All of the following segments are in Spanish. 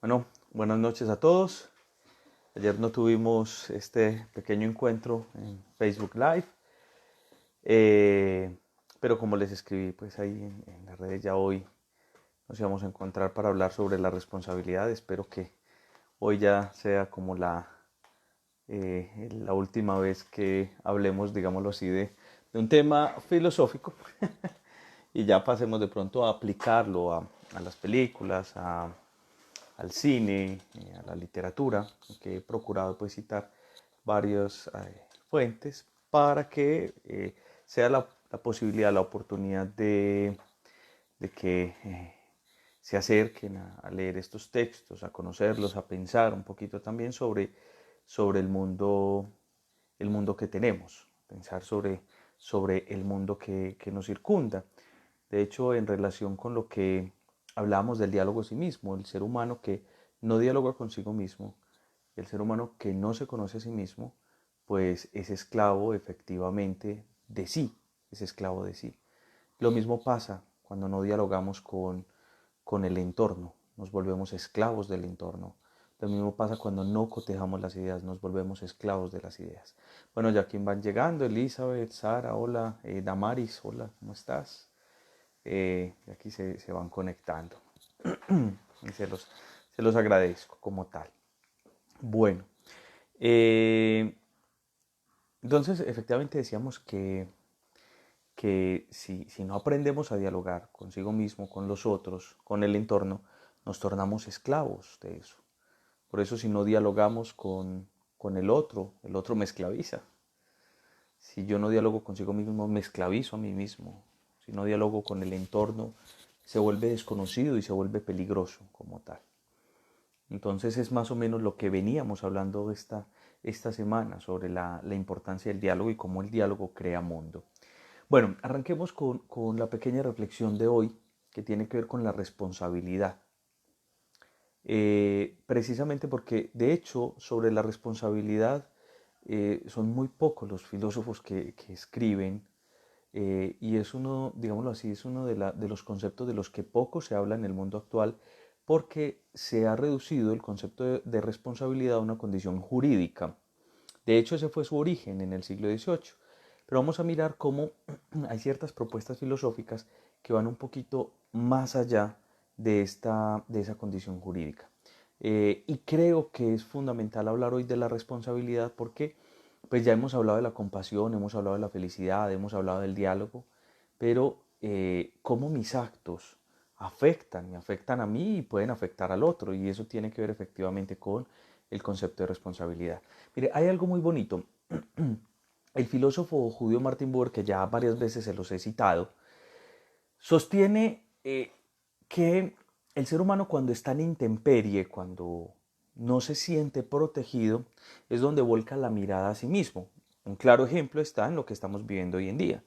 Bueno, buenas noches a todos. Ayer no tuvimos este pequeño encuentro en Facebook Live, eh, pero como les escribí pues ahí en las redes ya hoy nos íbamos a encontrar para hablar sobre la responsabilidad. Espero que hoy ya sea como la última vez que hablemos, digámoslo así, de un tema filosófico y ya pasemos de pronto a aplicarlo a las películas, al cine, a la literatura, que he procurado pues citar varias fuentes para que sea la posibilidad, la oportunidad de que se acerquen a leer estos textos, a conocerlos, a pensar un poquito también sobre el mundo que tenemos, pensar sobre el mundo que nos circunda. De hecho, en relación con lo que hablábamos del diálogo en sí mismo, el ser humano que no dialoga consigo mismo, el ser humano que no se conoce a sí mismo, pues es esclavo efectivamente de sí, es esclavo de sí. Lo mismo pasa cuando no dialogamos con el entorno, nos volvemos esclavos del entorno. Lo mismo pasa cuando no cotejamos las ideas, nos volvemos esclavos de las ideas. Bueno, ya quien van llegando, Elizabeth, Sara, hola, Damaris, hola, ¿cómo estás? Aquí se van conectando y se los agradezco como tal. Bueno, eh, entonces efectivamente decíamos que si no aprendemos a dialogar consigo mismo, con los otros, con el entorno, nos tornamos esclavos de eso. Por eso si no dialogamos con el otro me esclaviza. Si yo no dialogo consigo mismo, me esclavizo a mí mismo. Si no dialogo con el entorno, se vuelve desconocido y se vuelve peligroso como tal. Entonces es más o menos lo que veníamos hablando esta semana sobre la importancia del diálogo y cómo el diálogo crea mundo. Bueno, arranquemos con la pequeña reflexión de hoy que tiene que ver con la responsabilidad. Precisamente porque, de hecho, sobre la responsabilidad son muy pocos los filósofos que escriben y es uno, digámoslo así, es uno de los conceptos de los que poco se habla en el mundo actual porque se ha reducido el concepto de responsabilidad a una condición jurídica. De hecho, ese fue su origen en el siglo XVIII. Pero vamos a mirar cómo hay ciertas propuestas filosóficas que van un poquito más allá de esa condición jurídica. Y creo que es fundamental hablar hoy de la responsabilidad porque pues ya hemos hablado de la compasión, hemos hablado de la felicidad, hemos hablado del diálogo, pero cómo mis actos me afectan a mí y pueden afectar al otro, y eso tiene que ver efectivamente con el concepto de responsabilidad. Mire, hay algo muy bonito. El filósofo judío Martin Buber, que ya varias veces se los he citado, sostiene que el ser humano cuando está en intemperie, cuando no se siente protegido, es donde vuelca la mirada a sí mismo. Un claro ejemplo está en lo que estamos viviendo hoy en día.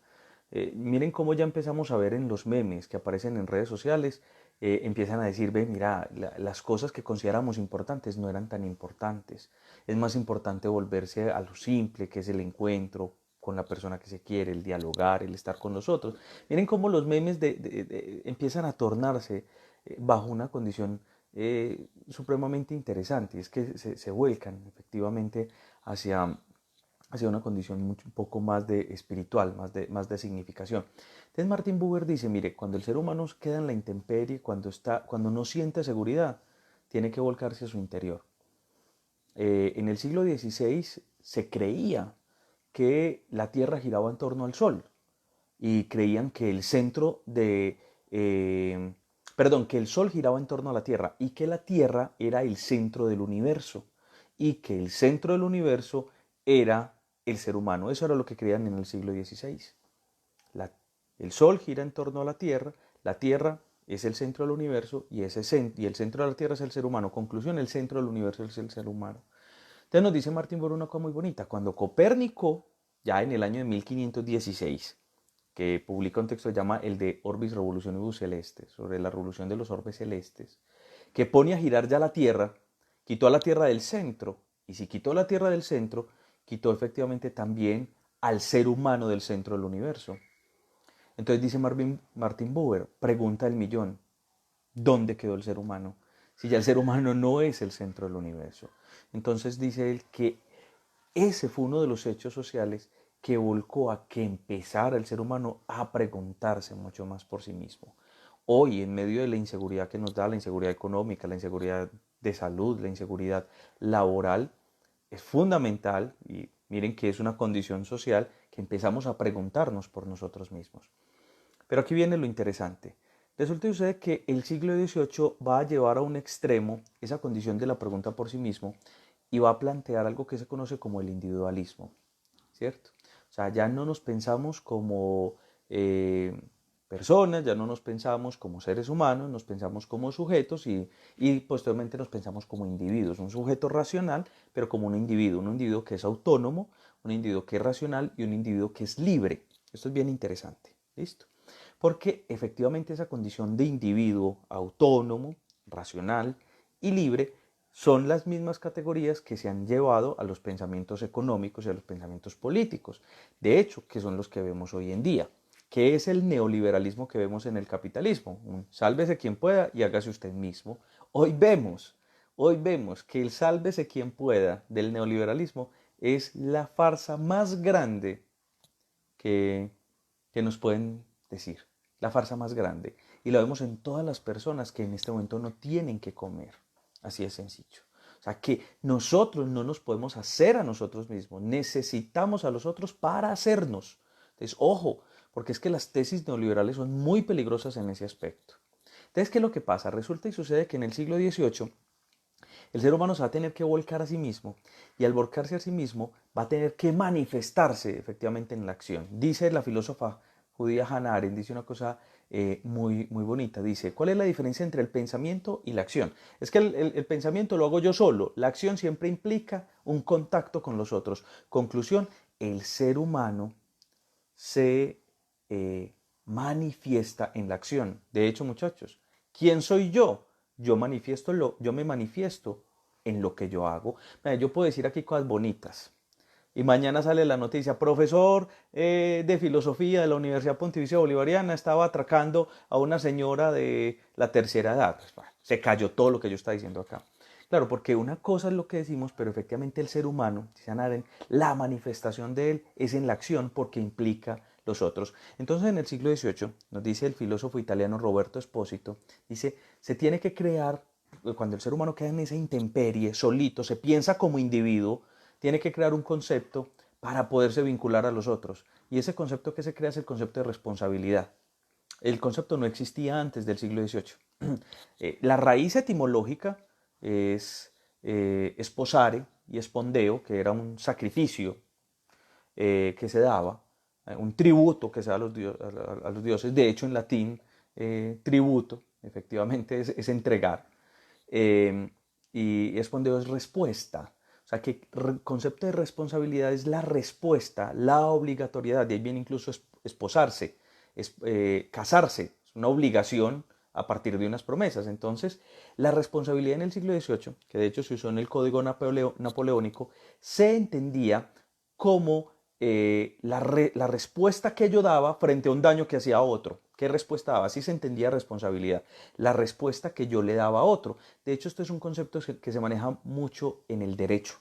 Miren cómo ya empezamos a ver en los memes que aparecen en redes sociales, empiezan a decir, ve, mira, las cosas que consideramos importantes no eran tan importantes. Es más importante volverse a lo simple, que es el encuentro con la persona que se quiere, el dialogar, el estar con los otros. Miren cómo los memes empiezan a tornarse bajo una condición supremamente interesante. Es que se vuelcan efectivamente hacia, hacia una condición un poco más de espiritual, más de significación. Entonces Martin Buber dice, mire, cuando el ser humano queda en la intemperie, cuando no siente seguridad, tiene que volcarse a su interior. En el siglo XVI se creía que la Tierra giraba en torno al Sol y creían que el centro que el Sol giraba en torno a la Tierra y que la Tierra era el centro del universo y que el centro del universo era el ser humano. Eso era lo que creían en el siglo XVI. La- el Sol gira en torno a la Tierra es el centro del universo y el centro de la Tierra es el ser humano. Conclusión, el centro del universo es el ser humano. Entonces nos dice Martín por una cosa muy bonita. Cuando Copérnico, ya en el año de 1516, que publica un texto que se llama el de Orbis Revolutionibus Celestes, sobre la revolución de los orbes celestes, que pone a girar ya la Tierra, quitó a la Tierra del centro, y si quitó la Tierra del centro, quitó efectivamente también al ser humano del centro del universo. Entonces dice Martin Buber, pregunta el millón, ¿dónde quedó el ser humano? si ya el ser humano no es el centro del universo? Entonces dice él que ese fue uno de los hechos sociales que volcó a que empezara el ser humano a preguntarse mucho más por sí mismo. Hoy, en medio de la inseguridad que nos da, la inseguridad económica, la inseguridad de salud, la inseguridad laboral, es fundamental, y miren que es una condición social, que empezamos a preguntarnos por nosotros mismos. Pero aquí viene lo interesante. Resulta y sucede que el siglo XVIII va a llevar a un extremo esa condición de la pregunta por sí mismo y va a plantear algo que se conoce como el individualismo, ¿cierto? O sea, ya no nos pensamos como personas, ya no nos pensamos como seres humanos, nos pensamos como sujetos y posteriormente nos pensamos como individuos, un sujeto racional, pero como un individuo que es autónomo, un individuo que es racional y un individuo que es libre. Esto es bien interesante, ¿listo? Porque efectivamente esa condición de individuo autónomo, racional y libre son las mismas categorías que se han llevado a los pensamientos económicos y a los pensamientos políticos. De hecho, que son los que vemos hoy en día. ¿Qué es el neoliberalismo que vemos en el capitalismo? Sálvese quien pueda y hágase usted mismo. Hoy vemos que el sálvese quien pueda del neoliberalismo es la farsa más grande que, que nos pueden decir. La farsa más grande. Y lo vemos en todas las personas que en este momento no tienen que comer. Así de sencillo. O sea, que nosotros no nos podemos hacer a nosotros mismos. Necesitamos a los otros para hacernos. Entonces, ojo, porque es que las tesis neoliberales son muy peligrosas en ese aspecto. Entonces, ¿qué es lo que pasa? Resulta y sucede que en el siglo XVIII el ser humano se va a tener que volcar a sí mismo y al volcarse a sí mismo va a tener que manifestarse efectivamente en la acción. Dice la filósofa judía Hannah Arendt, dice una cosa muy bonita, dice, ¿cuál es la diferencia entre el pensamiento y la acción? Es que el pensamiento lo hago yo solo, la acción siempre implica un contacto con los otros. Conclusión, el ser humano se manifiesta en la acción. De hecho, muchachos, ¿quién soy yo? Yo me manifiesto en lo que yo hago. Mira, yo puedo decir aquí cosas bonitas. Y mañana sale la noticia, profesor de filosofía de la Universidad Pontificia Bolivariana estaba atracando a una señora de la tercera edad. Pues, bueno, se cayó todo lo que yo estaba diciendo acá. Claro, porque una cosa es lo que decimos, pero efectivamente el ser humano, dice Arendt, la manifestación de él es en la acción porque implica los otros. Entonces en el siglo XVIII, nos dice el filósofo italiano Roberto Espósito, dice, se tiene que crear, cuando el ser humano queda en esa intemperie, solito, se piensa como individuo, tiene que crear un concepto para poderse vincular a los otros. Y ese concepto que se crea es el concepto de responsabilidad. El concepto no existía antes del siglo XVIII. La raíz etimológica es esposare y espondeo, que era un sacrificio que se daba, un tributo que se da a los dioses. De hecho, en latín, tributo, efectivamente, es entregar. Eh, y espondeo es respuesta. O sea, que el concepto de responsabilidad es la respuesta, la obligatoriedad. De ahí viene incluso esposarse, casarse. Es una obligación a partir de unas promesas. Entonces, la responsabilidad en el siglo XVIII, que de hecho se usó en el Código Napoleónico, se entendía como la respuesta que yo daba frente a un daño que hacía a otro. ¿Qué respuesta daba? Así se entendía responsabilidad. La respuesta que yo le daba a otro. De hecho, esto es un concepto que se maneja mucho en el derecho.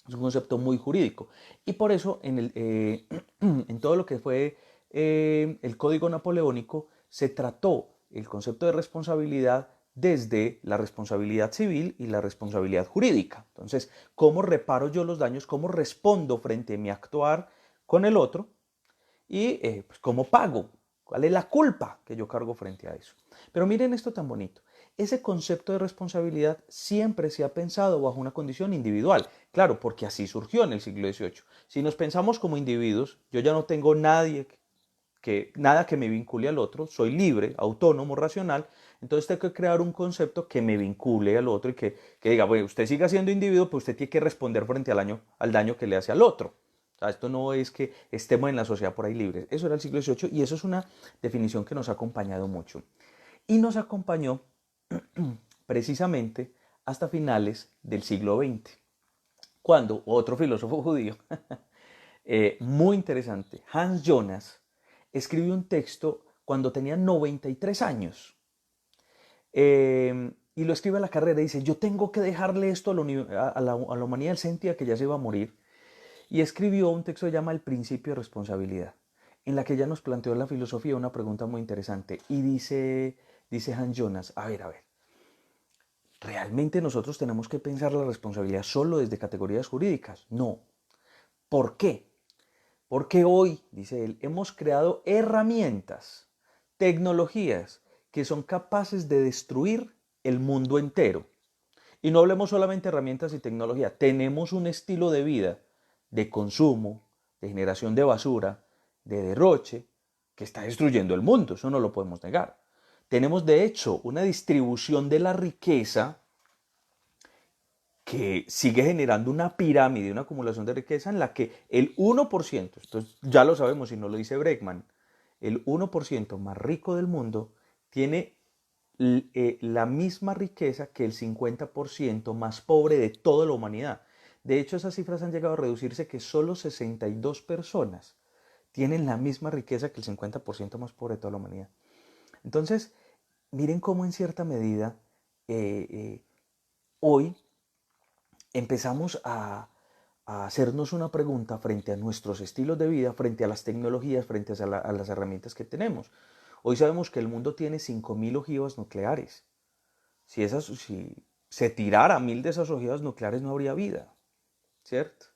Es un concepto muy jurídico. Y por eso en todo lo que fue el Código Napoleónico se trató el concepto de responsabilidad desde la responsabilidad civil y la responsabilidad jurídica. Entonces, ¿cómo reparo yo los daños? ¿Cómo respondo frente a mi actuar con el otro? Y pues, ¿cómo pago? ¿Cuál es la culpa que yo cargo frente a eso? Pero miren esto tan bonito. Ese concepto de responsabilidad siempre se ha pensado bajo una condición individual. Claro, porque así surgió en el siglo XVIII. Si nos pensamos como individuos, yo ya no tengo nada que me vincule al otro, soy libre, autónomo, racional, entonces tengo que crear un concepto que me vincule al otro y que diga, bueno, usted siga siendo individuo, pero usted tiene que responder frente al daño que le hace al otro. O sea, esto no es que estemos en la sociedad por ahí libres. Eso era el siglo XVIII y eso es una definición que nos ha acompañado mucho. Y nos acompañó precisamente hasta finales del siglo XX, cuando otro filósofo judío, muy interesante, Hans Jonas, escribió un texto cuando tenía 93 años. y lo escribe a la carrera y dice, yo tengo que dejarle esto a la humanidad, él sentía que ya se iba a morir, y escribió un texto que se llama El principio de responsabilidad, en la que ya nos planteó la filosofía una pregunta muy interesante, y dice Hans Jonas, a ver, ¿realmente nosotros tenemos que pensar la responsabilidad solo desde categorías jurídicas? No. ¿Por qué? Porque hoy, dice él, hemos creado herramientas, tecnologías que son capaces de destruir el mundo entero. Y no hablemos solamente de herramientas y tecnología, tenemos un estilo de vida, de consumo, de generación de basura, de derroche, que está destruyendo el mundo, eso no lo podemos negar. Tenemos de hecho una distribución de la riqueza que sigue generando una pirámide, una acumulación de riqueza en la que el 1%, esto ya lo sabemos y no lo dice Bregman, el 1% más rico del mundo tiene la misma riqueza que el 50% más pobre de toda la humanidad. De hecho, esas cifras han llegado a reducirse que solo 62 personas tienen la misma riqueza que el 50% más pobre de toda la humanidad. Entonces, miren cómo en cierta medida hoy empezamos a hacernos una pregunta frente a nuestros estilos de vida, frente a las tecnologías, frente a las herramientas que tenemos. Hoy sabemos que el mundo tiene 5.000 ojivas nucleares. Si se tirara 1.000 de esas ojivas nucleares no habría vida, ¿cierto?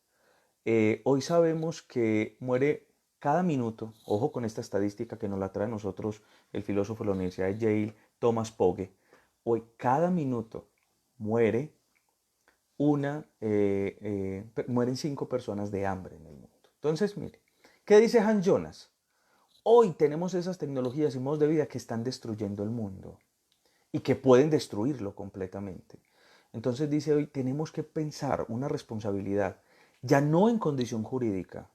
Hoy sabemos que muere cada minuto, ojo con esta estadística que nos la trae a nosotros el filósofo de la Universidad de Yale, Thomas Pogge, hoy cada minuto muere mueren 5 personas de hambre en el mundo. Entonces, mire, ¿qué dice Hans Jonas? Hoy tenemos esas tecnologías y modos de vida que están destruyendo el mundo y que pueden destruirlo completamente. Entonces dice hoy tenemos que pensar una responsabilidad, ya no en condición jurídica,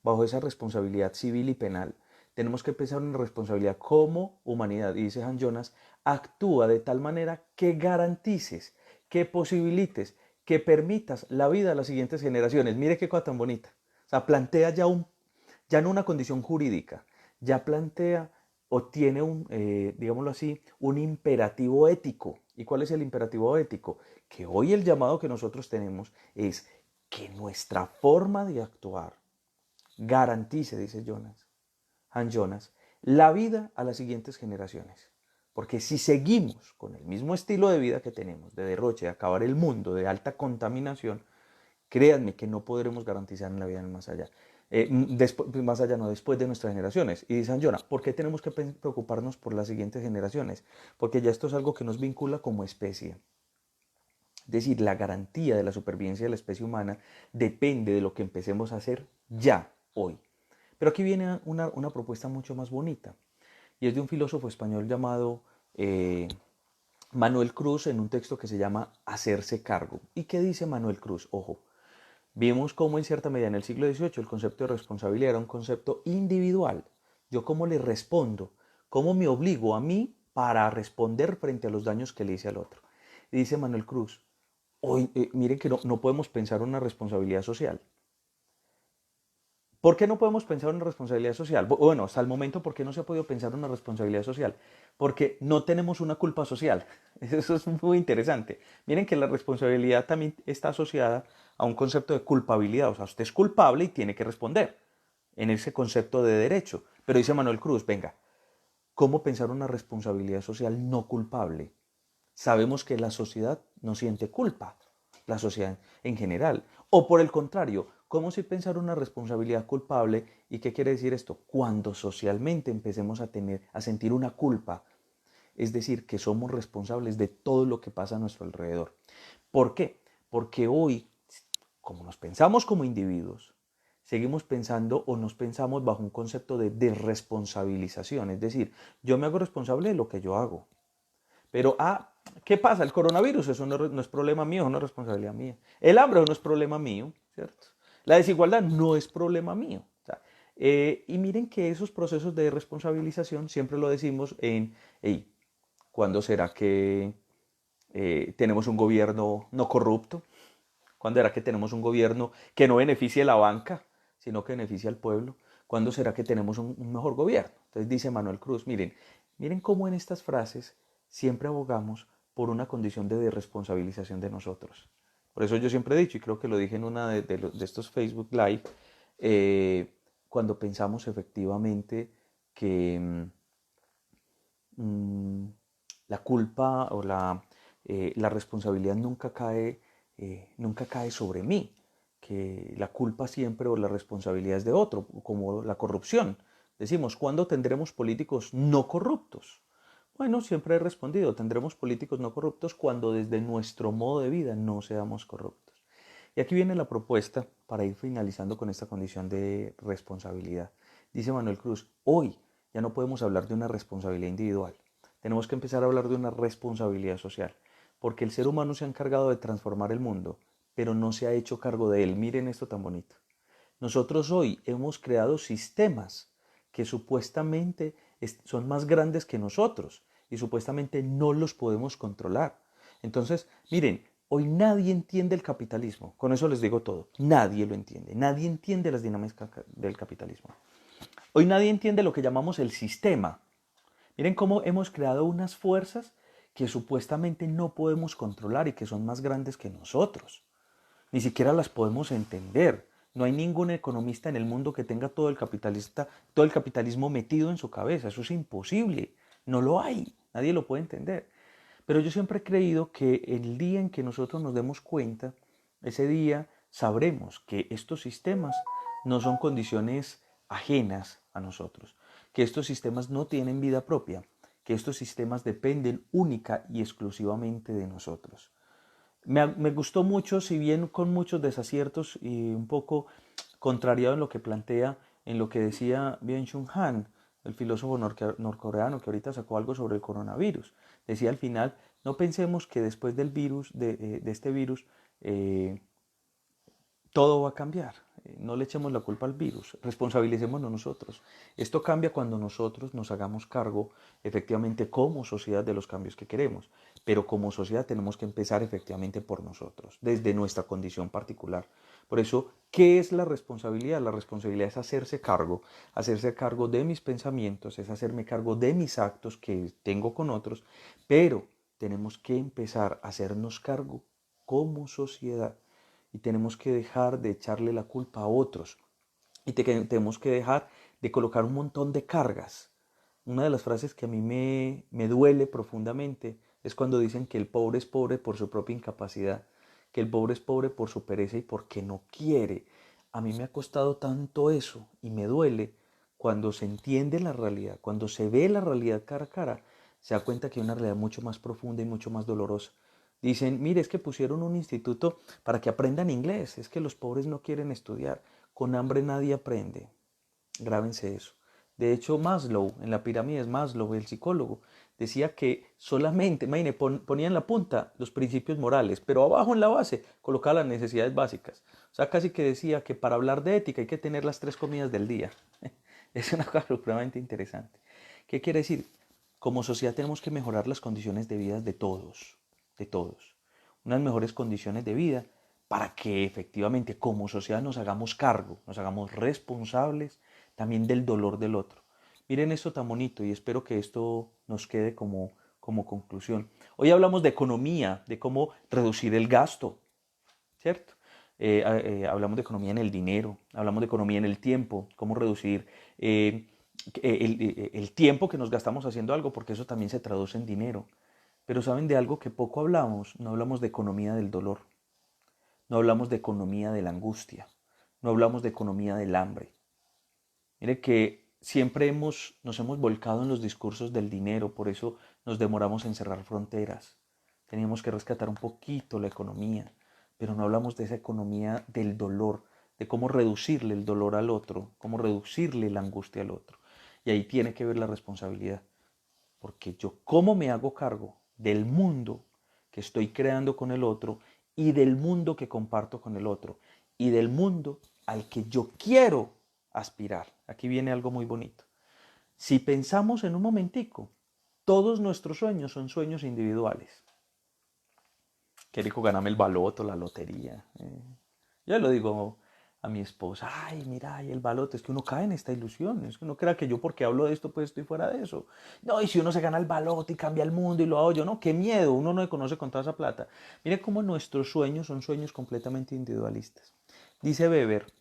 bajo esa responsabilidad civil y penal, tenemos que pensar en una responsabilidad como humanidad. Y dice Hans Jonas, actúa de tal manera que garantices, que posibilites, que permitas la vida a las siguientes generaciones. Mire qué cosa tan bonita. O sea, plantea ya no una condición jurídica, ya plantea o tiene digámoslo así, un imperativo ético. ¿Y cuál es el imperativo ético? Que hoy el llamado que nosotros tenemos es que nuestra forma de actuar garantice, dice Hans Jonas, la vida a las siguientes generaciones. Porque si seguimos con el mismo estilo de vida que tenemos, de derroche, de acabar el mundo, de alta contaminación, créanme que no podremos garantizar en la vida en el más allá. Más allá no, después de nuestras generaciones. Y dice Hans Jonas, ¿por qué tenemos que preocuparnos por las siguientes generaciones? Porque ya esto es algo que nos vincula como especie. Es decir, la garantía de la supervivencia de la especie humana depende de lo que empecemos a hacer ya, hoy. Pero aquí viene una propuesta mucho más bonita, y es de un filósofo español llamado Manuel Cruz en un texto que se llama Hacerse cargo. ¿Y qué dice Manuel Cruz? Ojo, vimos cómo en cierta medida en el siglo XVIII el concepto de responsabilidad era un concepto individual. Yo cómo le respondo, cómo me obligo a mí para responder frente a los daños que le hice al otro. Y dice Manuel Cruz, hoy, miren que no podemos pensar una responsabilidad social. ¿Por qué no podemos pensar en una responsabilidad social? Bueno, hasta el momento, ¿por qué no se ha podido pensar en una responsabilidad social? Porque no tenemos una culpa social. Eso es muy interesante. Miren que la responsabilidad también está asociada a un concepto de culpabilidad. O sea, usted es culpable y tiene que responder en ese concepto de derecho. Pero dice Manuel Cruz, venga, ¿cómo pensar una responsabilidad social no culpable? Sabemos que la sociedad no siente culpa, la sociedad en general. O por el contrario, ¿cómo si pensar una responsabilidad culpable? ¿Y qué quiere decir esto? Cuando socialmente empecemos a sentir una culpa, es decir, que somos responsables de todo lo que pasa a nuestro alrededor. ¿Por qué? Porque hoy, como nos pensamos como individuos, seguimos pensando o nos pensamos bajo un concepto de desresponsabilización, es decir, yo me hago responsable de lo que yo hago. Pero, ¿qué pasa? El coronavirus, eso no es problema mío, es una responsabilidad mía. El hambre no es problema mío, ¿cierto? La desigualdad no es problema mío. O sea, y miren que esos procesos de responsabilización siempre lo decimos hey, ¿cuándo será que tenemos un gobierno no corrupto? ¿Cuándo será que tenemos un gobierno que no beneficie a la banca, sino que beneficie al pueblo? ¿Cuándo será que tenemos un mejor gobierno? Entonces dice Manuel Cruz, miren cómo en estas frases siempre abogamos por una condición de desresponsabilización de nosotros. Por eso yo siempre he dicho, y creo que lo dije en una de estos Facebook Live, cuando pensamos efectivamente que mm, la culpa o la responsabilidad nunca cae sobre mí, que la culpa siempre o la responsabilidad es de otro, como la corrupción. Decimos, ¿cuándo tendremos políticos no corruptos? Bueno, siempre he respondido, tendremos políticos no corruptos cuando desde nuestro modo de vida no seamos corruptos. Y aquí viene la propuesta para ir finalizando con esta condición de responsabilidad. Dice Manuel Cruz, hoy ya no podemos hablar de una responsabilidad individual. Tenemos que empezar a hablar de una responsabilidad social, porque el ser humano se ha encargado de transformar el mundo, pero no se ha hecho cargo de él. Miren esto tan bonito. Nosotros hoy hemos creado sistemas que supuestamente son más grandes que nosotros y supuestamente no los podemos controlar. Entonces, miren, hoy nadie entiende el capitalismo. Con eso les digo todo. Nadie lo entiende. Nadie entiende las dinámicas del capitalismo. Hoy nadie entiende lo que llamamos el sistema. Miren cómo hemos creado unas fuerzas que supuestamente no podemos controlar y que son más grandes que nosotros. Ni siquiera las podemos entender. No hay ningún economista en el mundo que tenga todo el capitalismo metido en su cabeza. Eso es imposible. No lo hay. Nadie lo puede entender. Pero yo siempre he creído que el día en que nosotros nos demos cuenta, ese día sabremos que estos sistemas no son condiciones ajenas a nosotros, que estos sistemas no tienen vida propia, que estos sistemas dependen única y exclusivamente de nosotros. Me gustó mucho, si bien con muchos desaciertos y un poco contrariado en lo que plantea, en lo que decía Byung-Chul Han, el filósofo norcoreano que ahorita sacó algo sobre el coronavirus. Decía al final, no pensemos que después del virus, de este virus, eh, todo va a cambiar. No le echemos la culpa al virus, responsabilicémonos nosotros. Esto cambia cuando nosotros nos hagamos cargo efectivamente como sociedad de los cambios que queremos, pero como sociedad tenemos que empezar efectivamente por nosotros, desde nuestra condición particular. Por eso, ¿qué es la responsabilidad? La responsabilidad es hacerse cargo de mis pensamientos, es hacerme cargo de mis actos que tengo con otros, pero tenemos que empezar a hacernos cargo como sociedad y tenemos que dejar de echarle la culpa a otros y tenemos que dejar de colocar un montón de cargas. Una de las frases que a mí me duele profundamente es cuando dicen que el pobre es pobre por su propia incapacidad, que el pobre es pobre por su pereza y porque no quiere. A mí me ha costado tanto eso y me duele cuando se entiende la realidad, cuando se ve la realidad cara a cara, se da cuenta que hay una realidad mucho más profunda y mucho más dolorosa. Dicen, mire, es que pusieron un instituto para que aprendan inglés, es que los pobres no quieren estudiar, con hambre nadie aprende. Grábense eso. De hecho, Maslow, en la pirámide de Maslow, el psicólogo, decía que solamente, imagínate, ponía en la punta los principios morales, pero abajo en la base colocaba las necesidades básicas. O sea, casi que decía que para hablar de ética hay que tener las 3 comidas del día. Es una cosa supremamente interesante. ¿Qué quiere decir? Como sociedad tenemos que mejorar las condiciones de vida de todos, de todos. Unas mejores condiciones de vida para que efectivamente como sociedad nos hagamos cargo, nos hagamos responsables también del dolor del otro. Miren esto tan bonito y espero que esto nos quede como conclusión. Hoy hablamos de economía, de cómo reducir el gasto, ¿cierto? Hablamos de economía en el dinero, hablamos de economía en el tiempo, cómo reducir el tiempo que nos gastamos haciendo algo, porque eso también se traduce en dinero. Pero ¿saben de algo que poco hablamos? No hablamos de economía del dolor, no hablamos de economía de la angustia, no hablamos de economía del hambre. Mire que siempre nos hemos volcado en los discursos del dinero, por eso nos demoramos en cerrar fronteras. Teníamos que rescatar un poquito la economía, pero no hablamos de esa economía del dolor, de cómo reducirle el dolor al otro, cómo reducirle la angustia al otro. Y ahí tiene que ver la responsabilidad, porque yo cómo me hago cargo del mundo que estoy creando con el otro y del mundo que comparto con el otro y del mundo al que yo quiero aspirar. Aquí viene algo muy bonito. Si pensamos en un momentico, todos nuestros sueños son sueños individuales. Qué rico ganarme el baloto, la lotería. Ya lo digo a mi esposa, ay, mira, ay, el baloto, es que uno cae en esta ilusión, es que uno crea que yo porque hablo de esto, pues estoy fuera de eso. No, y si uno se gana el baloto y cambia el mundo y lo hago yo, no, qué miedo, uno no me conoce con toda esa plata. Mire cómo nuestros sueños son sueños completamente individualistas. Dice Weber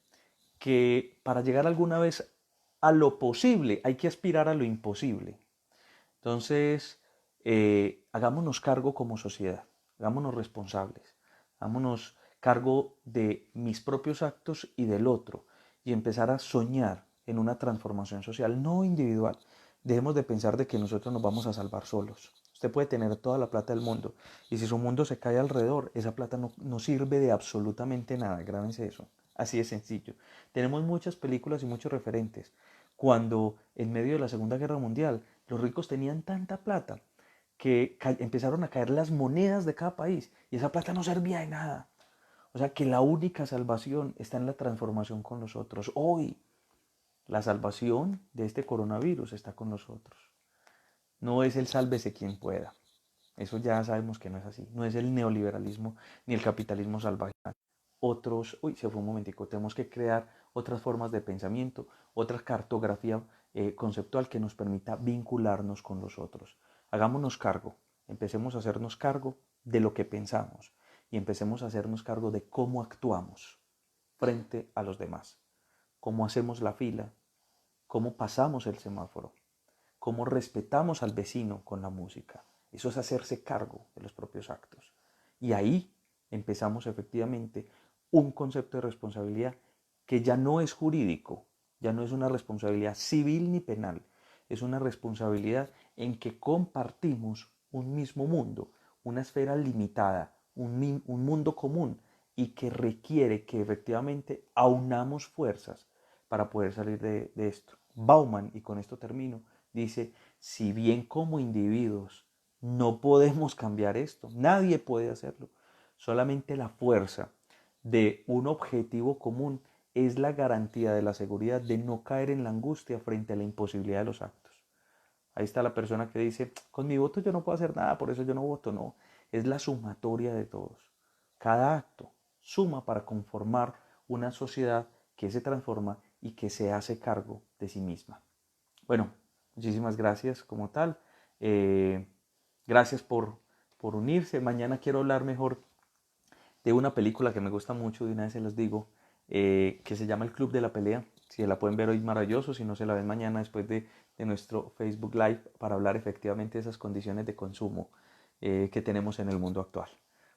que para llegar alguna vez a lo posible hay que aspirar a lo imposible. Entonces, hagámonos cargo como sociedad, hagámonos responsables, hagámonos cargo de mis propios actos y del otro y empezar a soñar en una transformación social, no individual. Dejemos de pensar de que nosotros nos vamos a salvar solos. Usted puede tener toda la plata del mundo y si su mundo se cae alrededor, esa plata no sirve de absolutamente nada, grábense eso. Así de sencillo. Tenemos muchas películas y muchos referentes. Cuando en medio de la Segunda Guerra Mundial los ricos tenían tanta plata que empezaron a caer las monedas de cada país y esa plata no servía de nada. O sea que la única salvación está en la transformación con los otros. Hoy la salvación de este coronavirus está con nosotros. No es el sálvese quien pueda. Eso ya sabemos que no es así. No es el neoliberalismo ni el capitalismo salvaje. Se fue un momentico, tenemos que crear otras formas de pensamiento, otra cartografía conceptual que nos permita vincularnos con los otros. Hagámonos cargo, empecemos a hacernos cargo de lo que pensamos y empecemos a hacernos cargo de cómo actuamos frente a los demás, cómo hacemos la fila, cómo pasamos el semáforo, cómo respetamos al vecino con la música. Eso es hacerse cargo de los propios actos. Y ahí empezamos efectivamente un concepto de responsabilidad que ya no es jurídico, ya no es una responsabilidad civil ni penal, es una responsabilidad en que compartimos un mismo mundo, una esfera limitada, un mundo común y que requiere que efectivamente aunamos fuerzas para poder salir de esto. Bauman, y con esto termino, dice, si bien como individuos no podemos cambiar esto, nadie puede hacerlo, solamente la fuerza de un objetivo común es la garantía de la seguridad de no caer en la angustia frente a la imposibilidad de los actos. Ahí está la persona que dice, con mi voto yo no puedo hacer nada, por eso yo no voto. No, es la sumatoria de todos. Cada acto suma para conformar una sociedad que se transforma y que se hace cargo de sí misma. Bueno, muchísimas gracias como tal. Eh, gracias por unirse. Mañana quiero hablar mejor de una película que me gusta mucho, de una vez se los digo, que se llama El Club de la Pelea. Si la pueden ver hoy, maravilloso. Si no, se la ven mañana después de nuestro Facebook Live para hablar efectivamente de esas condiciones de consumo que tenemos en el mundo actual.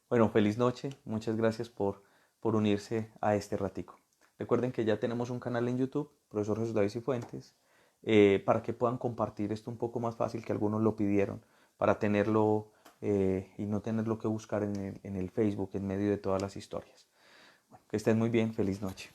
Bueno, feliz noche. Muchas gracias por unirse a este ratico. Recuerden que ya tenemos un canal en YouTube, Profesor Jesús David Cifuentes, para que puedan compartir esto un poco más fácil, que algunos lo pidieron, para tenerlo y no tenerlo que buscar en el Facebook en medio de todas las historias. Bueno, que estén muy bien, feliz noche.